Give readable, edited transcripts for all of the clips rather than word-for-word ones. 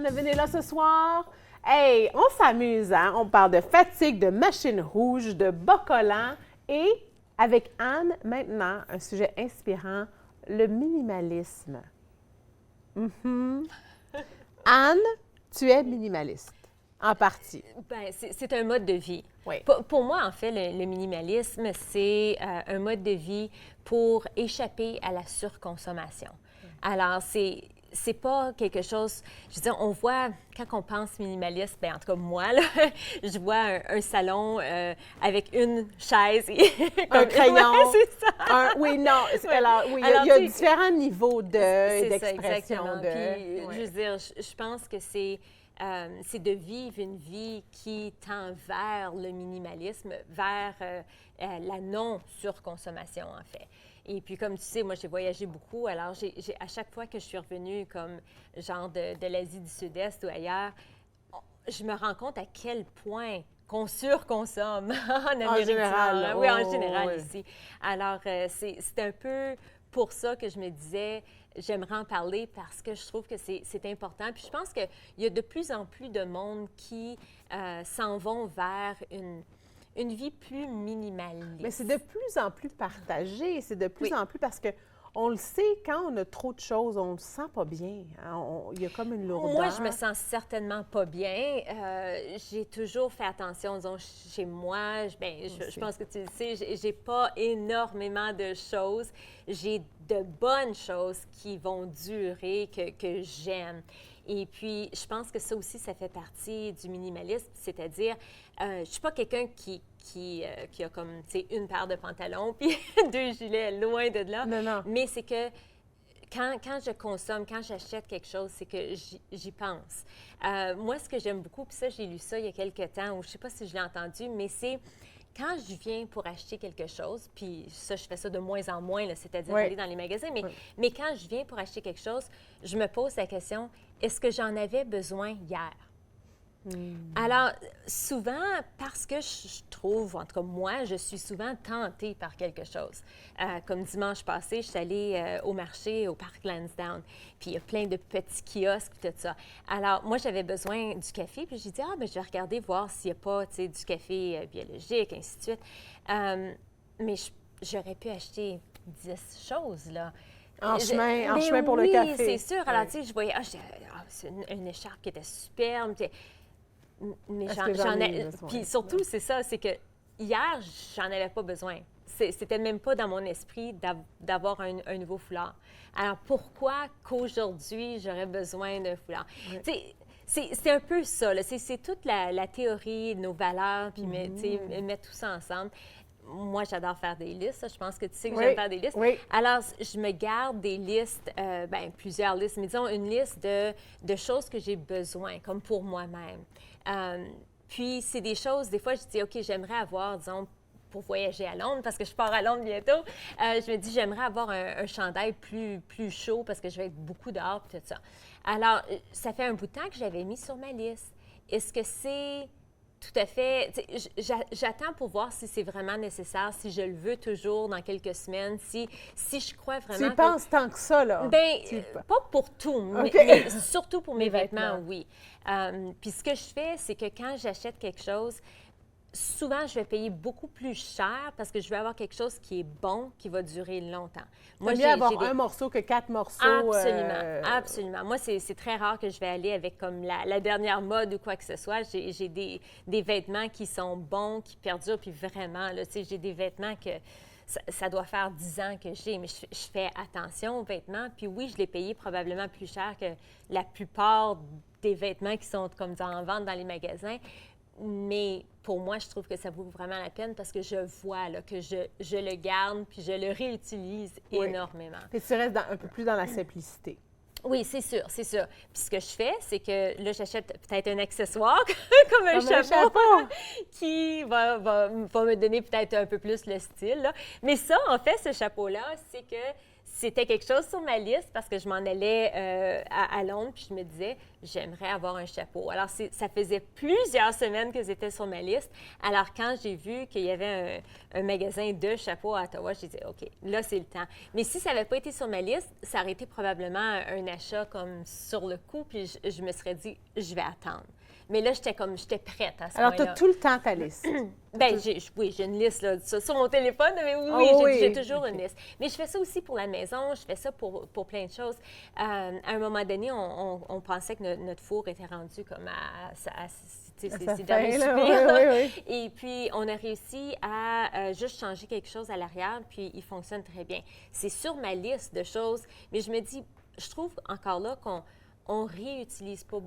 content de venir là ce soir. Hey, on s'amuse, hein? On parle de fatigue, de machine rouge, de bas collants et avec Anne, maintenant, un sujet inspirant, le minimalisme. Anne, tu es minimaliste, en partie. Bien, c'est un mode de vie. Oui. Pour moi, en fait, le minimalisme, c'est un mode de vie pour échapper à la surconsommation. Alors, c'est pas quelque chose... Je veux dire, on voit, quand on pense minimaliste, bien, en tout cas, moi, là, je vois un salon avec une chaise et... Un crayon. Ouais, c'est ça. Oui, non. Ouais. Alors, oui, Alors, il y a tu sais, différents niveaux d'expression. Ça, exactement. Puis, je veux dire, je pense que c'est de vivre une vie qui tend vers le minimalisme, vers la non-surconsommation, en fait. Et puis, comme tu sais, moi, j'ai voyagé beaucoup. Alors, à chaque fois que je suis revenue, comme genre de l'Asie du Sud-Est ou ailleurs, je me rends compte à quel point qu'on surconsomme en Amérique du général. Nord. Oui, en général, oui. ici. Alors, c'est un peu pour ça que je me disais, j'aimerais en parler parce que je trouve que c'est important. Puis je pense qu'il y a de plus en plus de monde qui s'en vont vers une vie plus minimaliste. Mais c'est de plus en plus partagé. C'est de plus en plus parce que on le sait, quand on a trop de choses, on ne se sent pas bien. Hein? Il y a comme une lourdeur. Moi, je me sens certainement pas bien. J'ai toujours fait attention, disons, chez moi. Je pense que tu le sais, j'ai pas énormément de choses. J'ai de bonnes choses qui vont durer, que j'aime. Et puis, je pense que ça aussi, ça fait partie du minimalisme, c'est-à-dire, je suis pas quelqu'un qui a comme, tu sais, une paire de pantalons puis 2 gilets, loin de là. Non. Mais c'est que quand je consomme, quand j'achète quelque chose, c'est que j'y pense. Moi, ce que j'aime beaucoup, puis ça, j'ai lu ça il y a quelques temps, ou je sais pas si je l'ai entendu, mais c'est quand je viens pour acheter quelque chose, puis ça, je fais ça de moins en moins, là, c'est-à-dire aller dans les magasins, mais quand je viens pour acheter quelque chose, je me pose la question, est-ce que j'en avais besoin hier? Alors, souvent, parce que je trouve, en tout cas moi, je suis souvent tentée par quelque chose. Comme dimanche passé, je suis allée au marché, au parc Lansdowne, puis il y a plein de petits kiosques, puis tout ça. Alors, moi, j'avais besoin du café, puis j'ai dit, ben, je vais regarder, voir s'il n'y a pas, tu sais, du café biologique, ainsi de suite. Mais j'aurais pu acheter 10 choses, là. En chemin pour le café. Oui, c'est sûr. Alors, tu sais, je voyais, c'est une écharpe qui était superbe, mais j'en ai. Puis surtout, c'est ça, c'est que hier, j'en avais pas besoin. C'était même pas dans mon esprit d'avoir un nouveau foulard. Alors, pourquoi qu'aujourd'hui, j'aurais besoin d'un foulard? Tu sais, c'est un peu ça, là. C'est toute la théorie, nos valeurs, puis mettre tout ça ensemble. Moi, j'adore faire des listes. Je pense que tu sais que j'aime faire des listes. Oui. Alors, je me garde des listes, plusieurs listes, mais disons une liste de choses que j'ai besoin, comme pour moi-même. Puis, c'est des choses, des fois, je dis, OK, j'aimerais avoir, disons, pour voyager à Londres, parce que je pars à Londres bientôt, je me dis, j'aimerais avoir un chandail plus chaud parce que je vais être beaucoup dehors, puis tout ça. Alors, ça fait un bout de temps que j'avais mis sur ma liste. Est-ce que c'est tout à fait... J'attends pour voir si c'est vraiment nécessaire, si je le veux toujours dans quelques semaines, si je crois vraiment... Tu y penses tant que ça, là? Bien, pas pour tout, mais surtout pour mes vêtements, oui. Puis ce que je fais, c'est que quand j'achète quelque chose, souvent, je vais payer beaucoup plus cher parce que je veux avoir quelque chose qui est bon, qui va durer longtemps. Moi, mieux avoir un morceau que 4 morceaux. Absolument, absolument. Moi, c'est très rare que je vais aller avec comme la dernière mode ou quoi que ce soit. J'ai des vêtements qui sont bons, qui perdurent, puis vraiment, là, tu sais, j'ai des vêtements que ça doit faire 10 ans que j'ai, mais je fais attention aux vêtements. Puis oui, je l'ai payé probablement plus cher que la plupart des vêtements qui sont comme en vente dans les magasins. Mais pour moi, je trouve que ça vaut vraiment la peine parce que je vois là, que je le garde puis je le réutilise énormément. Et tu restes un peu plus dans la simplicité. Oui, c'est sûr, c'est sûr. Puis ce que je fais, c'est que là, j'achète peut-être un accessoire comme un chapeau qui va me donner peut-être un peu plus le style, là. Mais ça, en fait, ce chapeau-là, c'est que c'était quelque chose sur ma liste parce que je m'en allais à Londres, puis je me disais, j'aimerais avoir un chapeau. Alors, ça faisait plusieurs semaines que c'était sur ma liste. Alors, quand j'ai vu qu'il y avait un magasin de chapeaux à Ottawa, j'ai dit, OK, là, c'est le temps. Mais si ça n'avait pas été sur ma liste, ça aurait été probablement un achat comme sur le coup, puis je me serais dit, je vais attendre. Mais là, j'étais prête à ce moment-là. Alors, tu as tout le temps ta liste. Bien, oui, j'ai une liste là, sur mon téléphone, mais oui, j'ai toujours une liste. Mais je fais ça aussi pour la maison, je fais ça pour plein de choses. À un moment donné, on pensait que notre four était rendu comme c'est dans les soupers. Oui. Et puis, on a réussi à juste changer quelque chose à l'arrière, puis il fonctionne très bien. C'est sur ma liste de choses, mais je me dis, je trouve encore là qu'on réutilise pas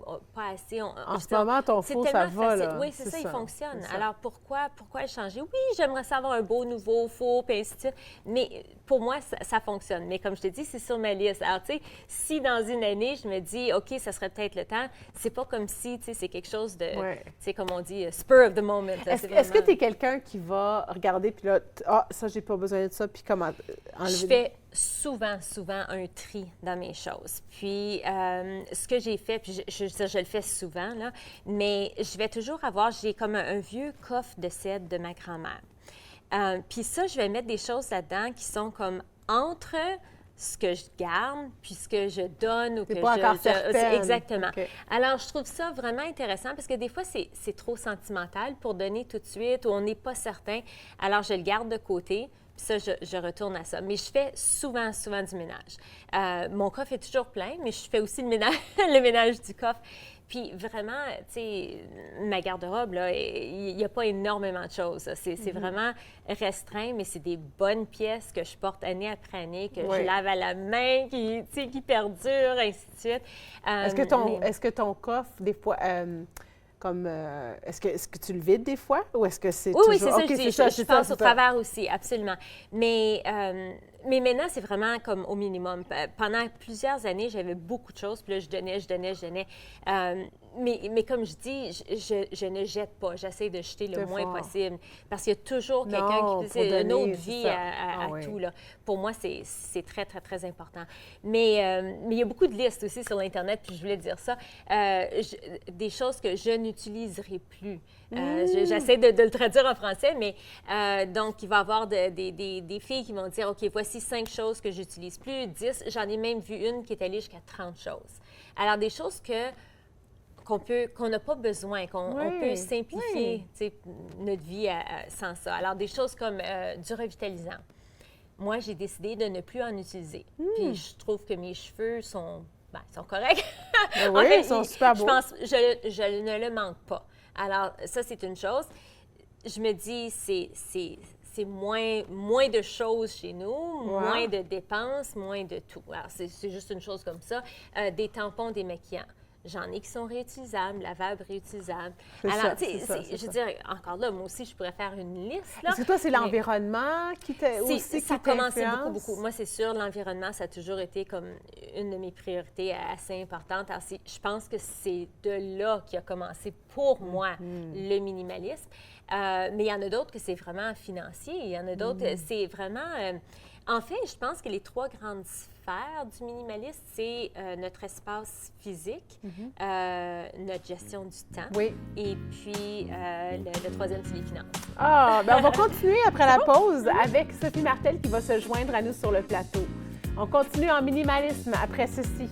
assez. En ce moment, ton four, ça va, là. Oui, c'est ça, il fonctionne. Alors, pourquoi le changer? Oui, j'aimerais ça avoir un beau nouveau four, puis ainsi de suite. Mais pour moi, ça fonctionne. Mais comme je te dis, c'est sur ma liste. Alors, tu sais, si dans une année, je me dis, OK, ça serait peut-être le temps, c'est pas comme si, tu sais, c'est quelque chose de, tu sais, comme on dit, spur of the moment. Est-ce que tu es quelqu'un qui va regarder, puis là, ça, j'ai pas besoin de ça, puis comment enlever? Je fais souvent un tri dans mes choses. Puis, ce que j'ai fait, puis je le fais souvent, là, mais je vais toujours j'ai comme un vieux coffre de cèdre de ma grand-mère. Puis ça, je vais mettre des choses là-dedans qui sont comme entre ce que je garde, puis ce que je donne ou que pas encore certaine. Exactement. Okay. Alors, je trouve ça vraiment intéressant parce que des fois, c'est trop sentimental pour donner tout de suite ou on n'est pas certain. Alors, je le garde de côté. Puis ça, je retourne à ça. Mais je fais souvent du ménage. Mon coffre est toujours plein, mais je fais aussi le ménage du coffre. Puis vraiment, tu sais, ma garde-robe, là, il n'y a pas énormément de choses. C'est vraiment restreint, mais c'est des bonnes pièces que je porte année après année, que je lave à la main, qui perdurent, ainsi de suite. Est-ce que ton coffre, des fois... est-ce que tu le vides des fois ou est-ce que c'est toujours... Oui, c'est ça, je passe au travers aussi, absolument. Mais maintenant, c'est vraiment comme au minimum. Pendant plusieurs années, j'avais beaucoup de choses, puis là, je donnais. Mais comme je dis, je ne jette pas. J'essaie de jeter le moins possible parce qu'il y a toujours quelqu'un qui dit une autre vie à tout. Là. Pour moi, c'est très, très, très important. Mais il y a beaucoup de listes aussi sur l'Internet, puis je voulais dire ça. Des choses que je n'utiliserai plus. J'essaie de le traduire en français, mais donc, il va y avoir des filles qui vont dire, OK, voici 5 choses que j'utilise plus, 10. J'en ai même vu une qui est allée jusqu'à 30 choses. Alors, des choses qu'on n'a pas besoin, qu'on peut simplifier notre vie sans ça. Alors, des choses comme du revitalisant. Moi, j'ai décidé de ne plus en utiliser. Puis, je trouve que mes cheveux sont corrects. Oui, ils sont super beaux. Je pense, je ne le manque pas. Alors, ça, c'est une chose. Je me dis, c'est moins de choses chez nous, moins de dépenses, moins de tout. Alors, c'est juste une chose comme ça. Des tampons démaquillants. J'en ai qui sont réutilisables, lavables, réutilisables. Alors, je veux dire, encore là, moi aussi, je pourrais faire une liste. Là, Est-ce que toi, c'est l'environnement qui t'influence? Ça a commencé beaucoup. Moi, c'est sûr, l'environnement, ça a toujours été comme une de mes priorités assez importantes. Alors, je pense que c'est de là qui a commencé pour moi le minimalisme. Mais il y en a d'autres que c'est vraiment financier. Il y en a d'autres, c'est vraiment... en fait, je pense que les 3 grandes sphères du minimalisme, c'est notre espace physique, notre gestion du temps, et puis le troisième, c'est les finances. On va continuer après la pause avec Sophie Martel qui va se joindre à nous sur le plateau. On continue en minimalisme après ceci.